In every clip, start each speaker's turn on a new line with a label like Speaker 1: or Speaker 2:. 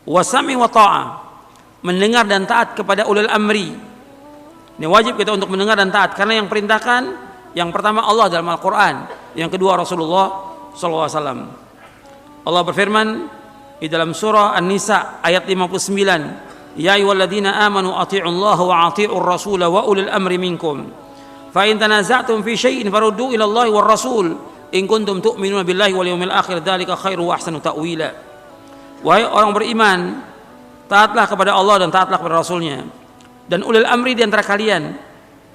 Speaker 1: Wasami wa ta'ah, mendengar dan taat kepada ulil amri. Ini wajib kita untuk mendengar dan taat, karena yang perintahkan yang pertama Allah dalam Al-Quran, yang kedua Rasulullah SAW. Allah berfirman di dalam surah An-Nisa ayat 59, ya ayyuhalladzina amanu athi'ullaha wa athi'ur rasula wa ulil amri minkum fa in tanaza'tum fi syai'in faruddu ila Allahi war rasul in kuntum tu'minuna billahi wal yawmil akhir dzalika khairu wa ahsanu ta'wila. Wahai orang beriman, taatlah kepada Allah dan taatlah kepada Rasulnya dan ulil amri di antara kalian.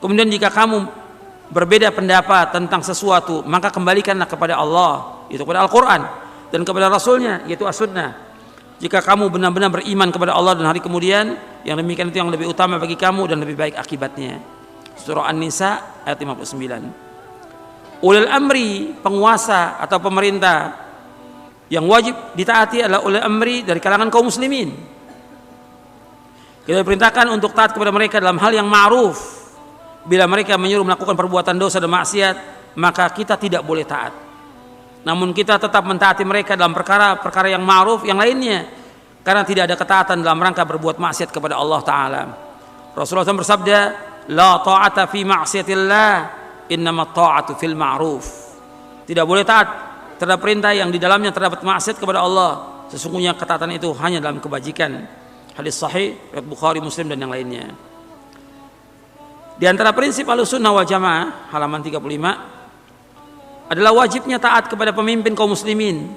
Speaker 1: Kemudian jika kamu berbeda pendapat tentang sesuatu, maka kembalikanlah kepada Allah, itu kepada Al-Quran, dan kepada Rasulnya, yaitu As-Sunnah. Jika kamu benar-benar beriman kepada Allah dan hari kemudian, yang demikian itu yang lebih utama bagi kamu dan lebih baik akibatnya. Surah An-Nisa ayat 59. Ulil amri, penguasa atau pemerintah, yang wajib ditaati adalah ulil amri dari kalangan kaum muslimin. Kita diperintahkan untuk taat kepada mereka dalam hal yang ma'ruf. Bila mereka menyuruh melakukan perbuatan dosa dan maksiat, maka kita tidak boleh taat. Namun kita tetap mentaati mereka dalam perkara-perkara yang ma'ruf yang lainnya, karena tidak ada ketaatan dalam rangka berbuat maksiat kepada Allah Ta'ala. Rasulullah SAW bersabda, la ta'ata fi ma'siyatillah, innama ta'atu fil ma'ruf. Tidak boleh taat terhadap perintah yang di dalamnya terdapat maksiat kepada Allah. Sesungguhnya ketaatan itu hanya dalam kebajikan. Hadis sahih riwayat Bukhari, Muslim dan yang lainnya. Di antara prinsip Ahlussunnah wal Jamaah halaman 35 adalah wajibnya taat kepada pemimpin kaum muslimin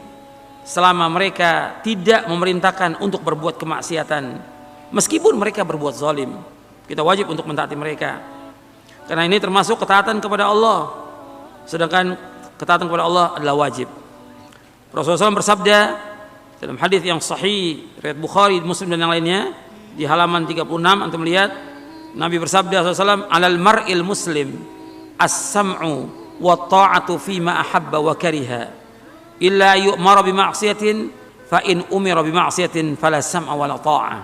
Speaker 1: selama mereka tidak memerintahkan untuk berbuat kemaksiatan, meskipun mereka berbuat zalim. Kita wajib untuk mentaati mereka, karena ini termasuk ketaatan kepada Allah, sedangkan ketaatan kepada Allah adalah wajib. Rasulullah SAW bersabda dalam hadis yang sahih riwayat Bukhari, Muslim dan yang lainnya, di halaman 36 antum lihat, Nabi bersabda SAW, alal mar'il muslim as-sam'u wa ta'atu fima ahabba wa kariha illa yu'mara bi ma'siyatin fa in umira bi ma'siyatin fala sam'a wa la ta'ah.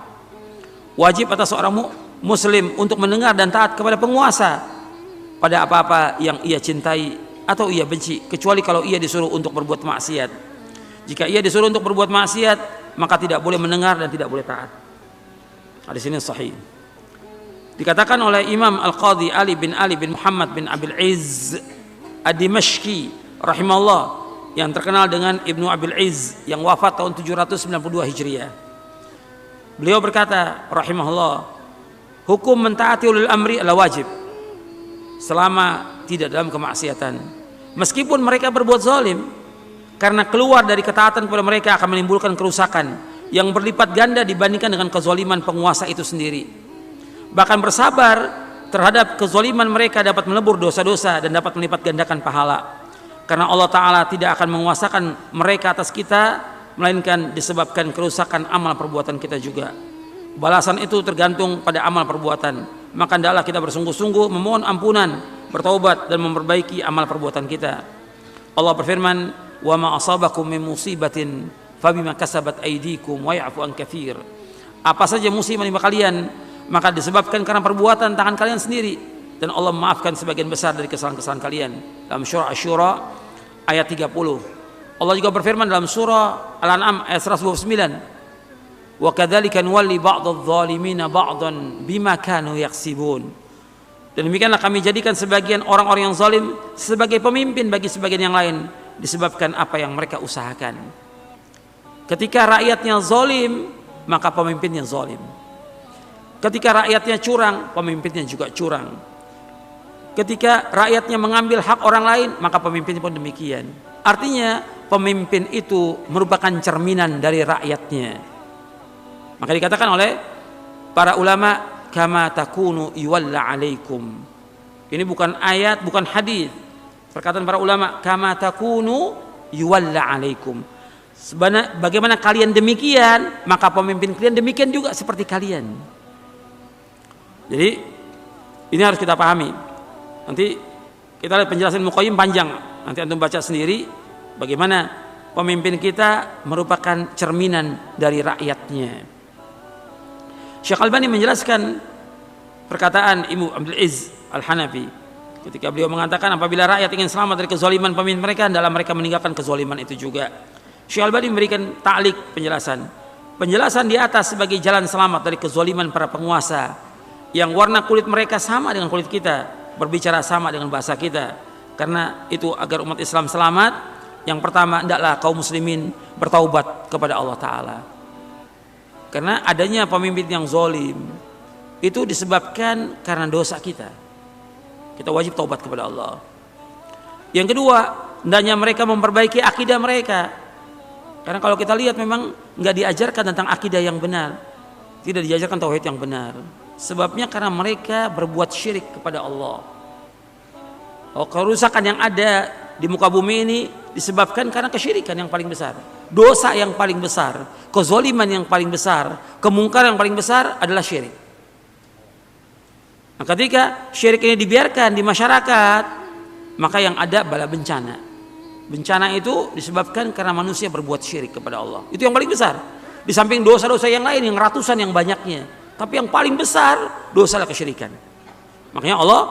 Speaker 1: Wajib atas seorang muslim untuk mendengar dan taat kepada penguasa pada apa-apa yang ia cintai atau ia benci, kecuali kalau ia disuruh untuk berbuat maksiat. Jika ia disuruh untuk berbuat maksiat, maka tidak boleh mendengar dan tidak boleh taat. Hadis ini sahih. Dikatakan oleh Imam Al-Qadhi Ali bin Muhammad bin Abil Izz Ad-Dimashqi rahimahullah, yang terkenal dengan Ibnu Abil Izz, yang wafat tahun 792 Hijriah. Beliau berkata rahimahullah, hukum mentaati ulil amri adalah wajib selama tidak dalam kemaksiatan, meskipun mereka berbuat zalim, karena keluar dari ketaatan kepada mereka akan menimbulkan kerusakan yang berlipat ganda dibandingkan dengan kezaliman penguasa itu sendiri. Bahkan bersabar terhadap kezaliman mereka dapat melebur dosa-dosa dan dapat melipat gandakan pahala, karena Allah Ta'ala tidak akan menguasakan mereka atas kita, melainkan disebabkan kerusakan amal perbuatan kita juga. Balasan itu tergantung pada amal perbuatan. Maka hendaklah kita bersungguh-sungguh memohon ampunan, bertaubat dan memperbaiki amal perbuatan kita. Allah berfirman, wa ma asabakum min musibatin fabima kasabat aydikum wa ya'fu an katsir. Apa saja musibah menimpa kalian, maka disebabkan karena perbuatan tangan kalian sendiri, dan Allah memaafkan sebagian besar dari kesalahan-kesalahan kalian. Dalam surah Asy-Syura ayat 30. Allah juga berfirman dalam surah Al-An'am ayat 129, wa kadzalika nuwalli ba'dadh dhalimina ba'dan bima kanu yaksibun. Dan demikianlah kami jadikan sebagian orang-orang yang zalim sebagai pemimpin bagi sebagian yang lain, disebabkan apa yang mereka usahakan. Ketika rakyatnya zalim, maka pemimpinnya zalim. Ketika rakyatnya curang, pemimpinnya juga curang. Ketika rakyatnya mengambil hak orang lain, maka pemimpinnya pun demikian. Artinya pemimpin itu merupakan cerminan dari rakyatnya. Maka dikatakan oleh para ulama, kama takunu yuwalla alaikum. Ini bukan ayat, bukan hadis. Perkataan para ulama, kama takunu yuwalla alaikum. Bagaimana kalian demikian, maka pemimpin kalian demikian juga seperti kalian. Jadi ini harus kita pahami. Nanti kita lihat penjelasan Muqayyim panjang. Nanti antum baca sendiri bagaimana pemimpin kita merupakan cerminan dari rakyatnya. Syekh Albani menjelaskan perkataan Ibu Abdul Izz Al-Hanafi ketika beliau mengatakan apabila rakyat ingin selamat dari kezaliman pemimpin mereka, dalam mereka meninggalkan kezaliman itu juga. Syekh Albani memberikan ta'liq penjelasan di atas sebagai jalan selamat dari kezaliman para penguasa yang warna kulit mereka sama dengan kulit kita, berbicara sama dengan bahasa kita. Karena itu agar umat Islam selamat, yang pertama hendaklah kaum muslimin bertaubat kepada Allah Ta'ala. Karena adanya pemimpin yang zalim itu disebabkan karena dosa kita. Kita wajib taubat kepada Allah. Yang kedua, hendaknya mereka memperbaiki akidah mereka. Karena kalau kita lihat memang nggak diajarkan tentang akidah yang benar, tidak diajarkan tauhid yang benar. Sebabnya karena mereka berbuat syirik kepada Allah. Kerusakan yang ada di muka bumi ini disebabkan karena kesyirikan yang paling besar, dosa yang paling besar, kezaliman yang paling besar, kemungkaran yang paling besar adalah syirik. Nah, ketika syirik ini dibiarkan di masyarakat, maka yang ada bala bencana. Bencana itu disebabkan karena manusia berbuat syirik kepada Allah. Itu yang paling besar. Di samping dosa-dosa yang lain yang ratusan yang banyaknya, tapi yang paling besar dosa kesyirikan. Makanya Allah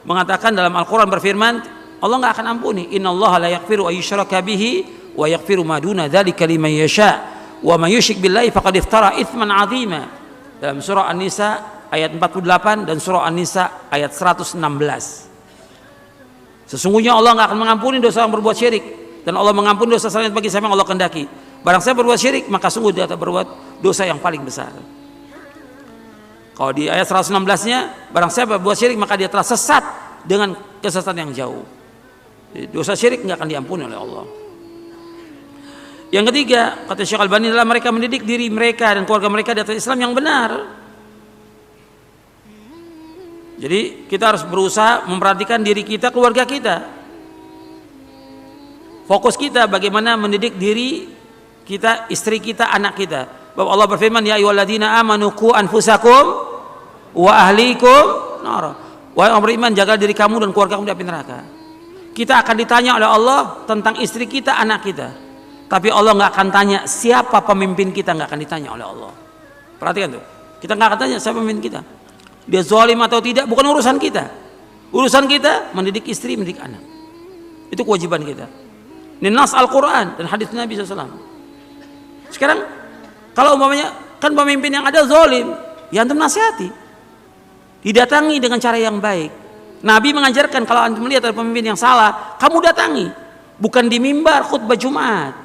Speaker 1: mengatakan dalam Al-Quran berfirman, Allah nggak akan ampuni. Innallaha la yaghfiru ayyushraka bihi wa yaghfiru ma duna dzalika liman yasha wa may yusyrik billahi faqad iftara itsman 'azima. Dalam surah An-Nisa ayat 48 dan surah An-Nisa ayat 116. Sesungguhnya Allah nggak akan mengampuni dosa yang berbuat syirik, dan Allah mengampuni dosa selain bagi siapa yang Allah kehendaki. Barang siapa berbuat syirik, maka sungguh dia telah berbuat dosa yang paling besar. Kalau di ayat 116-nya, barang siapa berbuat syirik maka dia telah sesat dengan kesesatan yang jauh. Jadi, dosa syirik nggak akan diampuni oleh Allah. Yang ketiga, kata Syekh Albani, adalah mereka mendidik diri mereka dan keluarga mereka di atas Islam yang benar. Jadi kita harus berusaha memperhatikan diri kita, keluarga kita. Fokus kita bagaimana mendidik diri kita, istri kita, anak kita. Bahwa Allah berfirman, ya ayyuhalladzina amanu qu anfusakum wa ahlikum nar. Wahai orang beriman, jaga diri kamu dan keluarga kamu dari api neraka. Kita akan ditanya oleh Allah tentang istri kita, anak kita. Tapi Allah nggak akan tanya siapa pemimpin kita, nggak akan ditanya oleh Allah. Perhatikan tuh. Kita nggak akan tanya siapa pemimpin kita. Dia zalim atau tidak bukan urusan kita. Urusan kita mendidik istri, mendidik anak. Itu kewajiban kita. Ini nas Al-Quran dan hadis Nabi SAW. Sekarang kalau umpamanya kan pemimpin yang ada zalim, ya antum nasihati, didatangi dengan cara yang baik. Nabi mengajarkan kalau antum melihat ada pemimpin yang salah, kamu datangi, bukan di mimbar khutbah Jumat,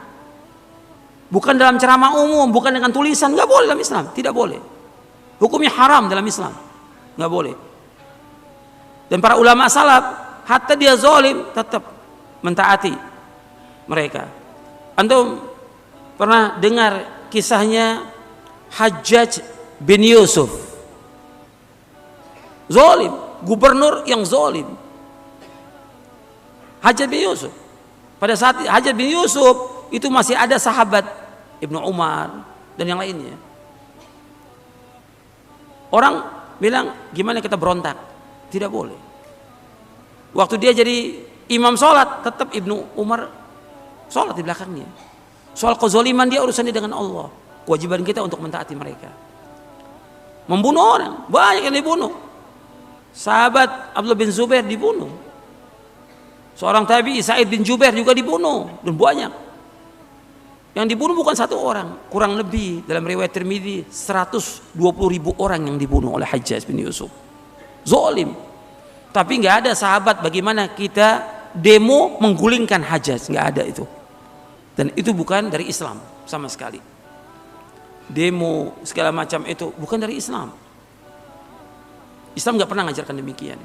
Speaker 1: bukan dalam ceramah umum, bukan dengan tulisan. Nggak boleh dalam Islam, tidak boleh. Hukumnya haram dalam Islam, nggak boleh. Dan para ulama salaf, hatta dia zalim tetap mentaati mereka. Antum pernah dengar kisahnya Hajjaj bin Yusuf? Zalim, gubernur yang zalim. Hajjaj bin Yusuf. Pada saat Hajjaj bin Yusuf itu masih ada sahabat Ibnu Umar dan yang lainnya. Orang bilang, gimana kita berontak? Tidak boleh. Waktu dia jadi imam sholat, tetap Ibnu Umar sholat di belakangnya. Soal kezaliman dia urusannya dengan Allah. Kewajiban kita untuk mentaati mereka. Membunuh orang, banyak yang dibunuh. Sahabat Abdullah bin Zubair dibunuh. Seorang tabi'i Sa'id bin Jubair juga dibunuh, dan banyak. Yang dibunuh bukan satu orang, kurang lebih dalam riwayat Tirmidzi 120.000 orang yang dibunuh oleh Hajjaj bin Yusuf. Zalim. Tapi nggak ada sahabat bagaimana kita demo menggulingkan Hajjaj, nggak ada itu. Dan itu bukan dari Islam sama sekali. Demo segala macam itu bukan dari Islam. Islam nggak pernah mengajarkan demikian.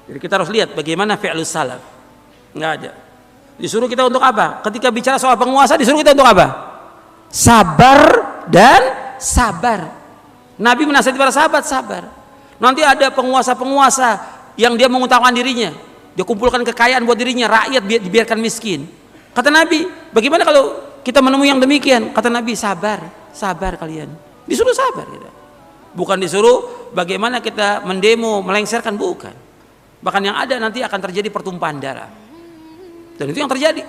Speaker 1: Jadi kita harus lihat bagaimana fi'lus salaf. Nggak ada. Disuruh kita untuk apa? Ketika bicara soal penguasa disuruh kita untuk apa? Sabar dan sabar. Nabi menasihati para sahabat sabar. Nanti ada penguasa-penguasa yang dia mengutamakan dirinya, dia kumpulkan kekayaan buat dirinya, rakyat dibiarkan miskin. Kata Nabi, bagaimana kalau kita menemui yang demikian? Kata Nabi, sabar, sabar kalian. Disuruh sabar kita. Bukan disuruh bagaimana kita mendemo, melengsarkan, bukan. Bahkan yang ada nanti akan terjadi pertumpahan darah. Dan itu yang terjadi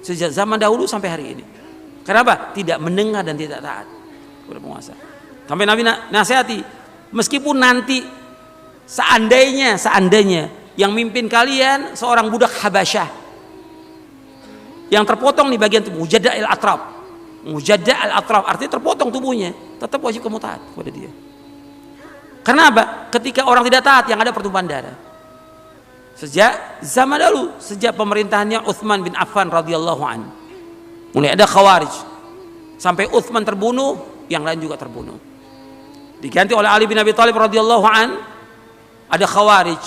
Speaker 1: sejak zaman dahulu sampai hari ini. Kenapa? Tidak mendengar dan tidak taat kepada penguasa. Sampai Nabi nasihati, meskipun nanti seandainya yang mimpin kalian seorang budak Habasyah yang terpotong di bagian tubuh, mujadda al-atraf. Mujadda al-atraf artinya terpotong tubuhnya, tetap wajib kamu taat kepada dia. Karena apa? Ketika orang tidak taat yang ada pertumpahan darah. Sejak zaman dahulu, sejak pemerintahannya Utsman bin Affan radhiyallahu an, mulai ada Khawarij. Sampai Utsman terbunuh, yang lain juga terbunuh. Diganti oleh Ali bin Abi Thalib radhiyallahu an, ada Khawarij.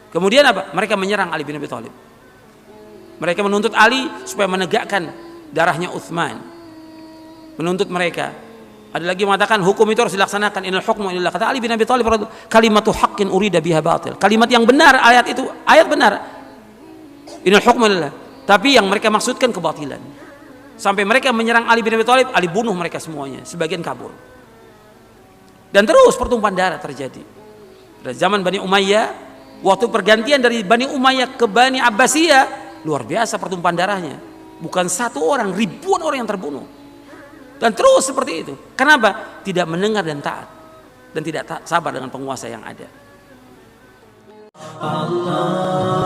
Speaker 1: Kemudian apa? Mereka menyerang Ali bin Abi Thalib. Mereka menuntut Ali supaya menegakkan darahnya Utsman. Menuntut mereka. Ada lagi mengatakan hukum itu harus dilaksanakan. Innal hukmu lillah. Kata Ali bin Abi Thalib, kalimatu haqqin urida biha batil. Kalimat yang benar, ayat itu ayat benar. Innal hukmu lillah. Tapi yang mereka maksudkan kebatilan. Sampai mereka menyerang Ali bin Abi Thalib, Ali bunuh mereka semuanya, sebagian kabur. Dan terus pertumpahan darah terjadi. Pada zaman Bani Umayyah, waktu pergantian dari Bani Umayyah ke Bani Abbasiyah, luar biasa pertumpahan darahnya. Bukan satu orang, ribuan orang yang terbunuh. Dan terus seperti itu. Kenapa? Tidak mendengar dan taat. Dan tidak sabar dengan penguasa yang ada. Allah.